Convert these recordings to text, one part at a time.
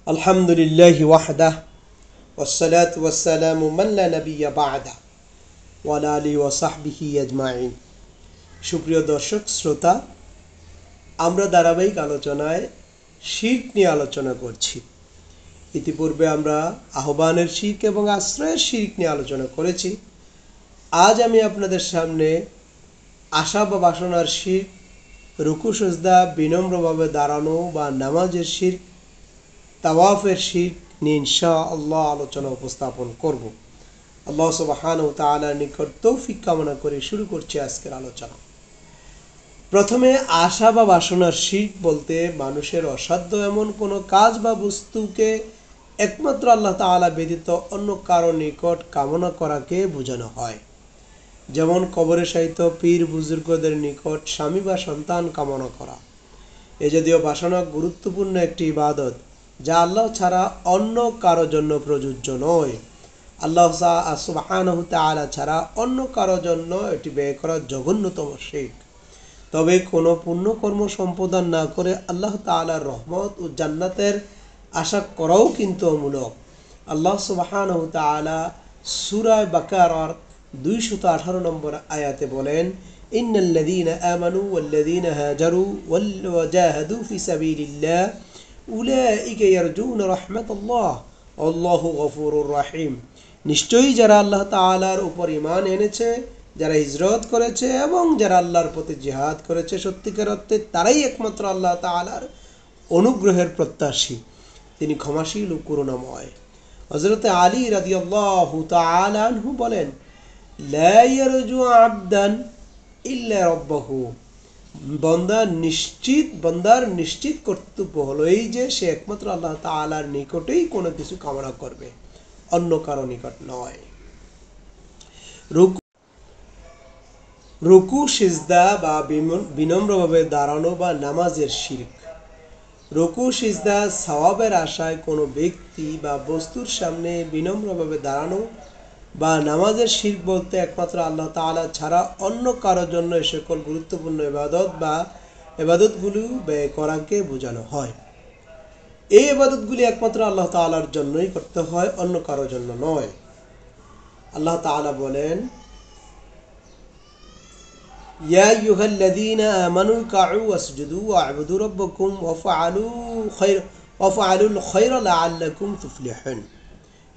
আলহামদুলিল্লাহি ওয়াহদাহ ওয়াসসালাতু ওয়াসসালামু মান লা নাবিয়্যা বা'দা ওয়া আলা আলিহি ওয়া সাহবিহি আজমাইন। সুপ্রিয় দর্শক শ্রোতা, আমরা ধারাবাহিক আলোচনায় শিরক নিয়ে আলোচনা করছি। ইতিপূর্বে আমরা আহ্বানের শিরক এবং আশ্রয়ের শিরক নিয়ে আলোচনা করেছি। আজ আমি আপনাদের সামনে আশা বা বাসনার শিরক, রুকু সিজদা বিনম্রভাবে দাঁড়ানো বা নামাজের শিরক, তাওয়াফের শিরক নিয়ে ইনশাআল্লাহ আলোচনা উপস্থাপন করব। আল্লাহ সুবহানাহু ওয়া তাআলার নিকট তৌফিক কামনা করে শুরু করছি আজকের আলোচনা। প্রথমে আশা বা বাসনার শিরক বলতে মানুষের অসাধ্য এমন কোনো কাজ বা বস্তুকে একমাত্র আল্লাহ তাআলা ব্যতীত অন্য কারো নিকট কামনা করাকে বোঝানো হয়। যেমন কবরে শায়িত পীর বুজুর্গদের নিকট স্বামী বা সন্তান কামনা করা। এ জাতীয় বাসনা গুরুত্বপূর্ণ একটি ইবাদত, যা আল্লাহ ছাড়া অন্য কারো জন্য প্রযোজ্য নয়। আল্লাহ সুবহানাহু ওয়া তাআলা ছাড়া অন্য কারো জন্য এটি ব্যয় করা জঘন্যতম শিরক। তবে কোনো পুণ্যকর্ম সম্পাদন না করে আল্লাহ তাআলার রহমত ও জান্নাতের আশা করাও কিন্তু অমূলক। আল্লাহ সুবহানাহু ওয়া তাআলা সূরা বাকারার 218 নম্বর আয়াতে বলেন, ইন্নাল্লাযীনা আমানু ওয়াল্লাযীনা হাজারু ওয়াজাহাদু ফি সাবিলিল্লাহ উলাইকা ইয়ারজুনা রাহমাতাল্লাহ আল্লাহু গফুরুর রহিম। নিশ্চয়ই যারা আল্লাহ তাআলার উপর ঈমান এনেছে, যারা হিজরত করেছে এবং যারা আল্লাহর পথে জিহাদ করেছে, সত্যিকার অর্থে তারাই একমাত্র আল্লাহ তাআলার অনুগ্রহের প্রত্যাশী। তিনি ক্ষমাশীল ও করুণাময়। হযরত আলী রাদিয়াল্লাহু তাআলা আনহু বলেন, লা ইয়ারজু আবদান ইল্লা রাব্বাহু। বান্দার নিশ্চিত কর্তব্য হলো এই যে সে একমাত্র আল্লাহ তাআলার নিকটেই কোনো কিছু কামনা করবে, অন্য কারো নিকট নয়। রুকু সিজদা বা বিনম্রভাবে দাঁড়ানো বা নামাজের শিরক। রুকু সিজদা সওয়াবের আশায় কোনো ব্যক্তি বা বস্তুর সামনে বিনম্রভাবে দাঁড়ানো বা নামাজের শিরক বলতে একমাত্র আল্লাহ তাআলা ছাড়া অন্য কারোর জন্য এ সকল গুরুত্বপূর্ণ ইবাদত বা ইবাদতগুলো ব্যয় করাকে বোঝানো হয়। এই ইবাদতগুলি একমাত্র আল্লাহ তাআলার জন্যই করতে হয়, অন্য কারোর জন্য নয়। আল্লাহ তাআলা বলেন, ইয়া আইয়ুহাল্লাযীনা আমানু কাউ ওয়াসজুদু ওয়া'বুদু রাব্বাকুম ওয়াফআলুল খায়রা লাআল্লাকুম তুফলিহুন।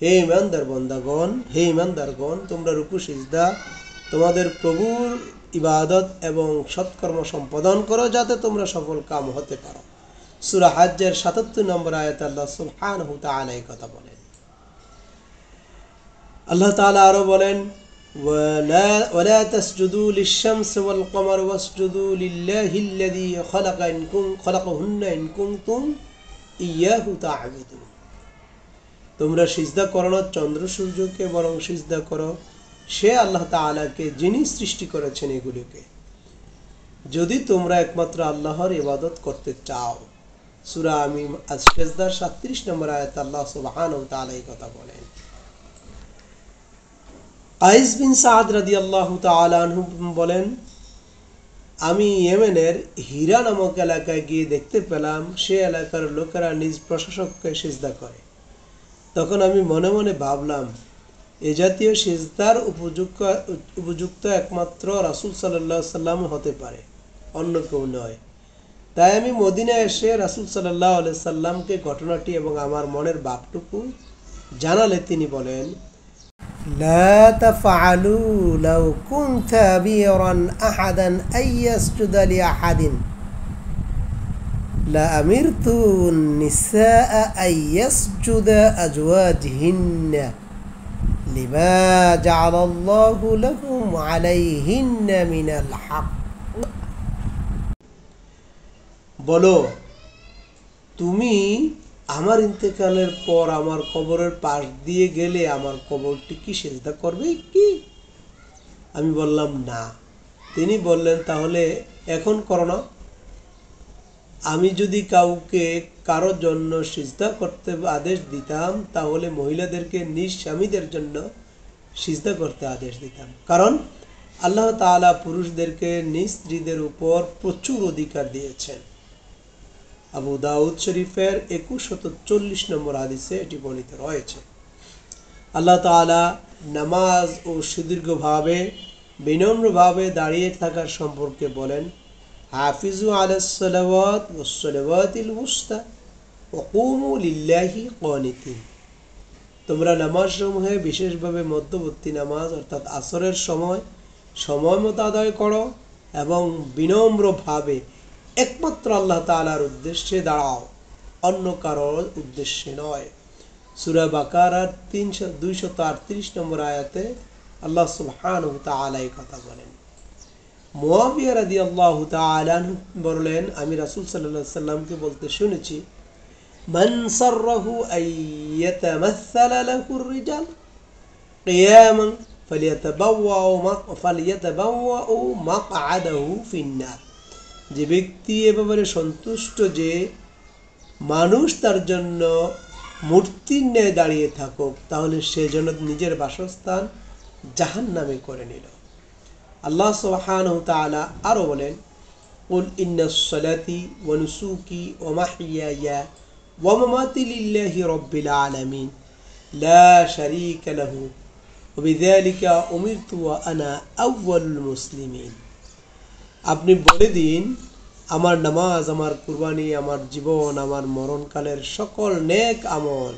হে ঈমানদারগণ, তোমরা রুকু সিজদা তোমাদের প্রভুর ইবাদত এবং সৎকর্ম সম্পাদন করো, যাতে তোমরা সফল কাম হতে পারো। সূরা হজ্জের ৭৭ নম্বর আয়াতে আল্লাহ সুবহানাহু ওয়া তাআলা এই কথা বলেন। আল্লাহ তাআলা আরো বলেন, ওয়ালা তাসজুদু লিশ-শামসি ওয়াল কমারি ওয়াসজুদু লিল্লাহিল্লাযী খালাকাহুন্না ইন কুনতুম ইয়্যাহু তা'বুদুন। তোমরা সিজদা করো না চন্দ্র সূর্যকে, বরং সিজদা করো সে আল্লাহ তাআলাকে যিনি সৃষ্টি করেছেন এগুলিকে, যদি তোমরা একমাত্র আল্লাহর ইবাদত করতে চাও। সূরা আমিন আস-সিজদার 37 নম্বর আয়াতে আল্লাহ সুবহানাহু ওয়া তাআলা এই কথা বলেন। কাইস বিন সাদ রাদিয়াল্লাহু তাআলা আনহু বলেন, আমি ইয়েমেনের হীরা নামক এলাকায় গিয়ে দেখতে পেলাম সে এলাকার লোকেরা নিজ প্রশাসককে সিজদা করে। তখন আমি মনে মনে ভাবলাম, এ জাতীয় সিজদার উপযুক্ত একমাত্র রাসূল সাল্লাল্লাহু আলাইহি সাল্লাম হতে পারে, অন্য কেউ নয়। তাই আমি মদিনায় এসে রাসূল সাল্লাল্লাহু আলাইহি সাল্লামকে ঘটনাটি এবং আমার মনের ভাবটুকু জানালে তিনি বলেন, লা তাফআলু লাউ কুনতা আমিরান আহাদান আইয়াসজুদা লিআহাদিন লা আমিরতু নিসাআ আইয়াসজুদা আজওয়াজিহিন্না লিমা জাআলাল্লাহু লাহুম আলাইহিন্না মিনাল হক। বলো, তুমি আমার ইন্তেকালের পর আমার কবরের পাশ দিয়ে গেলে আমার কবরটি কি সিজদা করবে কি? আমি বললাম না। তিনি বললেন, তাহলে এখন করো না। আমি যদি কারো জন্য সিজদা করতে আদেশ দিতাম, তাহলে মহিলাদেরকে নিজ স্বামীদের জন্য সিজদা করতে আদেশ দিতাম, কারণ আল্লাহ তাআলা পুরুষদেরকে নিজ স্ত্রীদের উপর প্রচুর অধিকার দিয়েছেন। আবু দাউদ শরীফের 2140 নম্বর হাদিসে এটি বর্ণিত রয়েছে। আল্লাহ তাআলা নামাজ ও সুদীর্ঘভাবে বিনম্রভাবে দাঁড়িয়ে থাকার সম্পর্কে বলেন, হাফিজু আলাস সালাওয়াত ওয়াস সালাওয়াতিল উস্তা ওয়া কুমু লিল্লাহি কানিতিন। তোমরা নামাজসমূহে বিশেষভাবে মধ্যবর্তী নামাজ অর্থাৎ আসরের সময় মতো আদায় করো এবং বিনম্রভাবে একমাত্র আল্লাহ তাআলার উদ্দেশ্যে দাঁড়াও, অন্য কারোর উদ্দেশ্যে নয়। সূরা বাকারার 238 নম্বর আয়াতে আল্লাহ সুবহানাহু ওয়া তাআলা এই কথা বলেন। মুয়াবিয়া রাদিয়াল্লাহু তাআলা আনহু বলেন, আমি রাসূল সাল্লাল্লাহু আলাইহি সাল্লামকে বলতে শুনেছি, মান সাররাহু আন ইয়াতামাসসালা লাহুর রিজাল কিয়ামান ফালিয়াতাবাওয়াউ মাকআদাহু ফিন্নার। যে ব্যক্তি এ ব্যাপারে সন্তুষ্ট যে মানুষ তার জন্য মূর্তির ন্যায় দাঁড়িয়ে থাকুক, তাহলে সে যেন নিজের বাসস্থান জাহান্নামে করে নিল। আল্লাহ সুবহানাহু ওয়া তাআলা আরো বলেন, কুল ইন্নাস সালাতি ওয়া নুসুকি ওয়া মাহইয়ায়া ওয়া মামাতি লিল্লাহি রাব্বিল আলামিন লা শারীকা লাহু ওয়া বিযালিকা উমিরতু ওয়া আনা আউয়ালুল মুসলিমিন। আপনি বলে দিন, আমার নামাজ, আমার কুরবানি, আমার জীবন, আমার মরণকালের সকল নেক আমল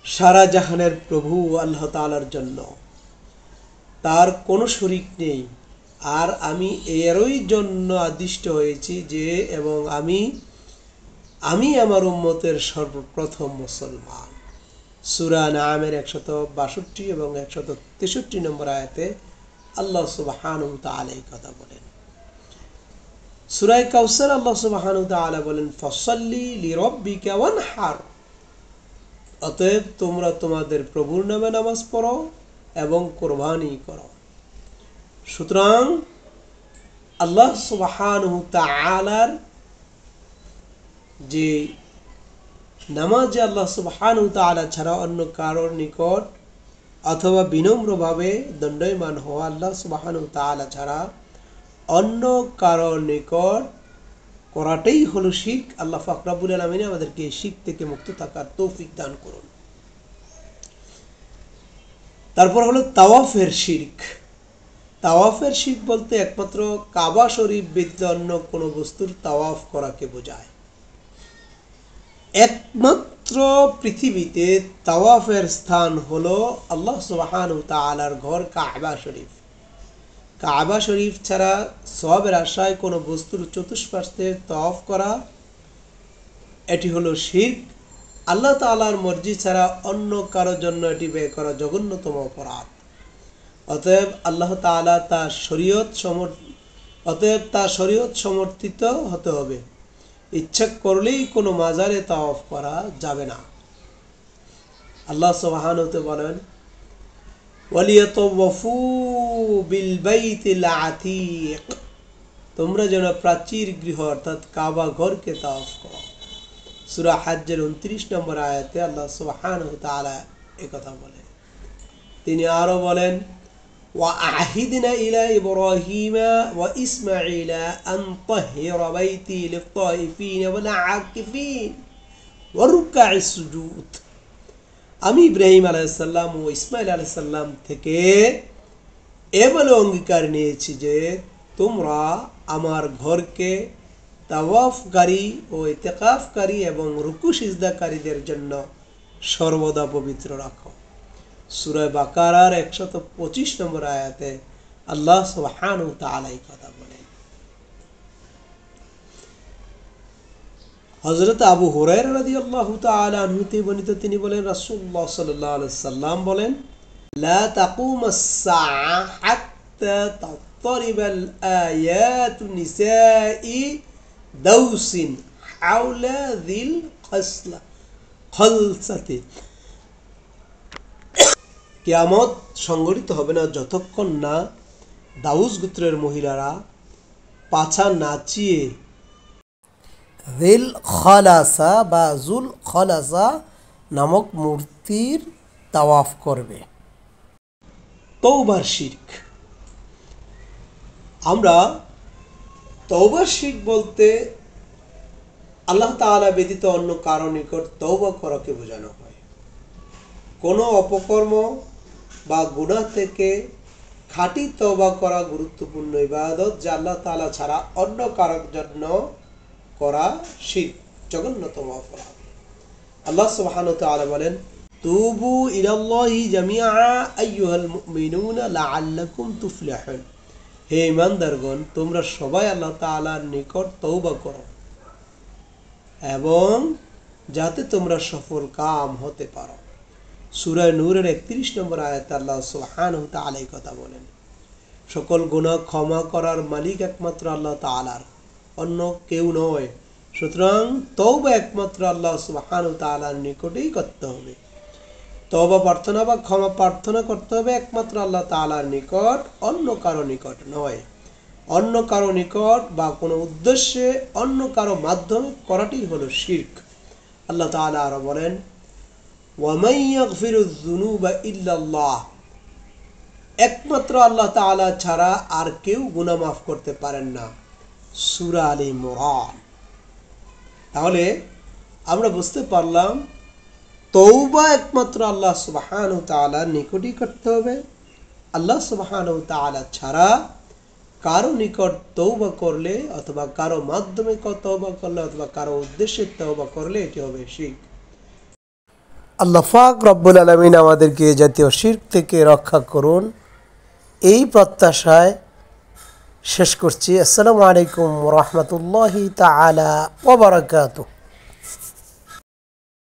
সারা জাহানের প্রভু আল্লাহ তাআলার জন্য, তার কোনো শরীক নেই, আর আমি এরই জন্য আদিষ্ট হয়েছি যে এবং আমি আমার উম্মতের সর্বপ্রথম মুসলমান। সূরা নামের 162 এবং 163 নম্বর আয়াতে আল্লাহ সুবহানাহু ওয়া তাআলা এই কথা বলেন। সূরা কাউসার আল্লাহ সুবহানাহু ওয়া তাআলা বলেন, ফাসাল্লি লিরাব্বিকা ওয়ানহার। অতএব তোমরা তোমাদের প্রভুর নামে নামাজ পড়ো এবং কুরবানি করো। সুতরাং আল্লাহ সুবহানাহু ওয়া তাআলার যে নামাজে আল্লাহ সুবহানাহু ওয়া তাআলা ছাড়া অন্য কারোর নিকট অথবা বিনম্রভাবে দণ্ডায়মান হওয়া, আল্লাহ সুবহানাহু ওয়া তাআলা ছাড়া অন্য কারোর নিকট করাটাই হলো শিরক। আল্লাহ পাক রব্বুল আলামিন আমাদেরকে এই শিরক থেকে মুক্ত থাকার তৌফিক দান করুন। তারপর হলো তাওয়াফের শিরক। তাওয়াফের শিরক বলতে একমাত্র কাবা শরীফ ব্যতীত অন্য কোনো বস্তুর তাওয়াফ করাকে বোঝায়। একমাত্র পৃথিবীতে তাওয়াফের স্থান হলো আল্লাহ সুবহানাহু ওয়া তাআলার ঘর কাবা শরীফ। কাবা শরীফ ছাড়া সওয়াবের আশায় কোনো বস্তুর চতুষ্পার্শ্বে তাওয়াফ করা, এটি হলো শিরক। আল্লাহ তাআলার মর্জি ছাড়া অন্য কারোর জন্য এটি ব্যয় করা জঘন্যতম অপরাধ। অতএব আল্লাহ তাআলা তার শরীয়ত সমর্থিত হতে হবে। ইচ্ছা করলেই কোনো মাজারে তাওয়াফ করা যাবে না। আল্লাহ সুবহানাহু ওয়া তাআলা বলেন, ওয়ালিয়াতাওয়াফু বিল বাইতিল আতীক। তোমরা যেন প্রাচীর গৃহ অর্থাৎ কাবা ঘরকে তাওয়াফ করো। সূরা হজ্জের 29 নম্বর আয়াতে আল্লাহ সুবহানাহু ওয়া তাআলা একথা বলেন। তিনি আরো বলেন, ওয়া আহিদনা ইলা ইব্রাহিমা ওয়া ইসমাঈলা আন তাহহিরা বাইতি লিত-তাইফিন ওয়াল আকিফিন ওয়া রুকআইস সুজুদ। আমি ইব্রাহিম আলাইহিস সালাম ও ইসমাঈল আলাইহিস সালাম থেকে এ বলে অঙ্গীকার নিয়েছি যে তোমরা আমার ঘরকে তাওয়াফকারী ও ইতিকাফকারী এবং রুকু সিজদাকারীদের জন্য সর্বদা পবিত্র রাখো। সূরা বাকারার 125 নম্বর আয়াতে আল্লাহ সুবহানাহু ওয়া তাআলা এই কথা বলেন। হযরত আবু হুরায়রা রাদিয়াল্লাহু তাআলা আনহু থেকে বর্ণিত, তিনি বলেন, রাসূলুল্লাহ সাল্লাল্লাহু আলাইহি সাল্লাম বলেন, লা তাকুমাস সাআ হাত্তা তাত্তারিবাল আয়াতু নিসাই দাউসিন হাওলা যিল খালসাতি। কিয়ামত সংঘটিত হবে না যতক্ষণ না দাউস গোত্রের মহিলারা পাছা নাচিয়ে যিল খালাসা বা জুল খালাসা নামক মূর্তির তাওয়াফ করবে। তওবার শিরক। আমরা তওবার শিরক বলতে আল্লাহ তাআলা ব্যতীত অন্য কারো নিকট তওবা করাকে বোঝানো হয়। কোনো অপকর্ম বা গুনাহ থেকে খাঁটি তওবা করা গুরুত্বপূর্ণ ইবাদত, যা আল্লাহ তাআলা ছাড়া অন্য কারোর জন্য করা শিরক, জঘন্যতম অপরাধ। আল্লাহ সুবহানাহু ওয়া তাআলা বলেন, তুবু ইলাল্লাহি জামিআ আইয়ুহাল মুমিনুনা লাআল্লাকুম তুফলিহুন। হে ঈমানদারগণ, তোমরা সবাই আল্লাহ তাআলার নিকট তওবা করো এবং যাতে তোমরা সফল কাম হতে পারো। সূরা নূরের 31 নম্বর আয়াতে আল্লাহ সুবহানাহু ওয়া তাআলা এই কথা বলেন। সকল গুনাহ ক্ষমা করার মালিক একমাত্র আল্লাহ তাআলার, অন্য কেউ নয়। সুতরাং তওবা একমাত্র আল্লাহ সুবহানাহু ওয়া তাআলার নিকটেই করতে হবে। তওবা প্রার্থনা বা ক্ষমা প্রার্থনা করতে হবে একমাত্র আল্লাহ তাআলার নিকট, অন্য কারো নিকট নয়। অন্য কারো নিকট বা কোনো উদ্দেশ্যে অন্য কারো মাধ্যমে করাটি হলো শিরক। আল্লাহ তাআলা আরো বলেন, ওয়ামান ইয়াগফিরুয যুনুবা ইল্লাল্লাহ। একমাত্র আল্লাহ তাআলা ছাড়া আর কেউ গুনাহ মাফ করতে পারেন না। সূরা আলে ইমরান। তাহলে আমরা বুঝতে পারলাম তওবা একমাত্র আল্লাহ সুবহানাহু ওয়া তাআলার নিকটই করতে হবে। আল্লাহ সুবহানাহু ওয়া তাআলা ছাড়া কারো নিকট তওবা করলে অথবা কারো মাধ্যমে তওবা করলে অথবা কারো উদ্দেশ্যে তওবা করলে এটি হবে শিরক। আল্লাহ পাক রব্বুল আলামিন আমাদেরকে জাতীয় শিরক থেকে রক্ষা করুন, এই প্রত্যাশায় শেষ করছি। আসসালামু আলাইকুম ওয়া রাহমাতুল্লাহি তাআলা ওয়া বারাকাতুহু।